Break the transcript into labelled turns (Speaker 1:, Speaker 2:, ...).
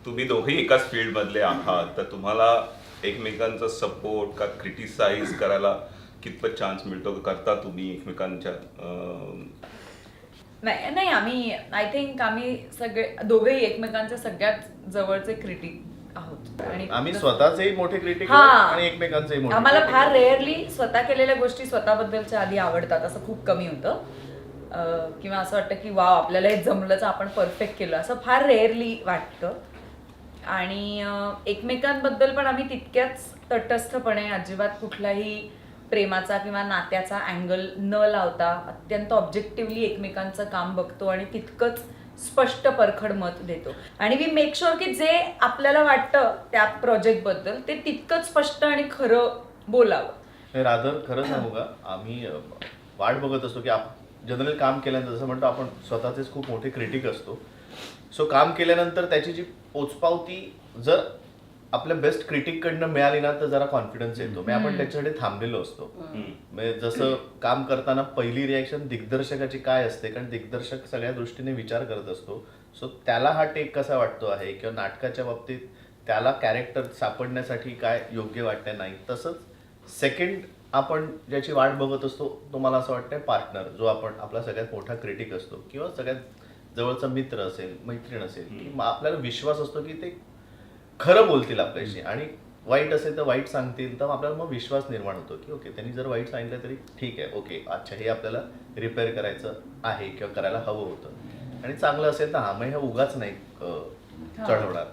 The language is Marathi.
Speaker 1: तुम्ही दोघेही एकाच फील्ड मधले आहात, तर तुम्हाला एकमेकांचा सपोर्ट का क्रिटिसाइज करायला कितपत चान्स मिळतो, करता तुम्ही एकमेकांच्या
Speaker 2: नाही नाही, आम्ही आय थिंक आम्ही सगळे दोघेही एकमेकांचे सगळ्यात जवळचे क्रिटिक आहोत. आणि
Speaker 3: आम्ही स्वतःचेही मोठे क्रिटिक
Speaker 2: हा.
Speaker 3: आणि एकमेकांचेही मोठे
Speaker 2: आम्हाला
Speaker 3: critic
Speaker 2: फार
Speaker 3: आहोत.
Speaker 2: रेअरली स्वतः केलेल्या गोष्टी स्वतःबद्दलच्या आधी आवडतात, असं खूप कमी होतं. किंवा असं वाटतं की वाव आपल्याला हे जमलंच, आपण परफेक्ट केलं, असं फार रेअरली वाटतं. आणि एकमेकांबद्दल पण आम्ही तितक्याच तटस्थपणे, अजिबात कुठलाही प्रेमाचा किंवा नात्याचा अँगल न लावता अत्यंत ऑब्जेक्टिव्हली एकमेकांचं काम बघतो आणि तितकंच स्पष्ट परखड मत देतो. आणि वी मेक शुअर की जे आपल्याला वाटतं त्या प्रोजेक्टबद्दल ते तितकंच स्पष्ट आणि खरं बोलावं.
Speaker 3: रादर खरं सांगू का, आम्ही वाट बघत असतो की जनरल काम केल्यानंतर, जसं म्हणतो आपण स्वतःचेच खूप मोठे क्रिटिक असतो. सो काम केल्यानंतर त्याची जी पोचपावती जर आपल्या बेस्ट क्रिटिककडनं मिळाली ना, तर जरा कॉन्फिडन्स येतो. म्हणजे आपण त्याच्यासाठी थांबलेलो असतो. म्हणजे जसं काम करताना पहिली रिॲक्शन दिग्दर्शकाची काय असते, कारण दिग्दर्शक सगळ्या दृष्टीने विचार करत असतो. सो त्याला हा टेक कसा वाटतो आहे, किंवा नाटकाच्या बाबतीत त्याला कॅरेक्टर सापडण्यासाठी काय योग्य वाटतंय नाही. तसंच सेकंड आपण ज्याची वाट बघत असतो तो मला असं वाटतंय पार्टनर, जो आपण आपला सगळ्यात मोठा क्रिटिक असतो किंवा सगळ्यात जवळचा मित्र असेल, मैत्रीण असेल, की आपल्याला विश्वास असतो की ते खरं बोलतील आपल्याशी, आणि वाईट असेल तर वाईट सांगतील, तर आपल्याला मग विश्वास निर्माण होतो की ओके, त्यांनी जर वाईट सांगितलं तरी ठीक आहे, ओके अच्छा हे आपल्याला रिपेअर करायचं आहे किंवा करायला हवं होतं. आणि चांगलं असेल तर हा, मग हे उगाच नाही चढवणार.